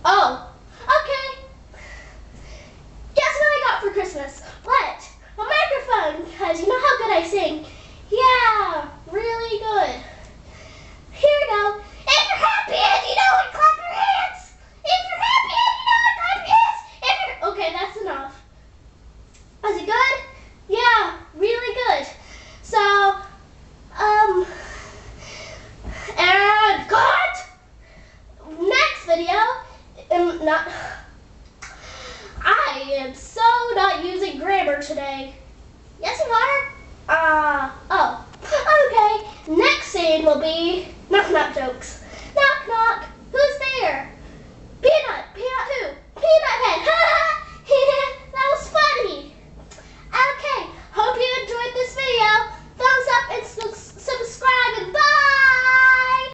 Oh, okay. Guess what I got for Christmas? What? A microphone, because you know how good I sing. Yeah, really good. Here we go. If you're happy and you know it, clap your hands. If you're happy and you know it, clap your hands. Okay, that's enough. Is it good? Yeah, really good. So, and cut! Next video, not. I am so not using grammar today. Yes, you are. Oh. Okay. Next scene will be knock knock jokes.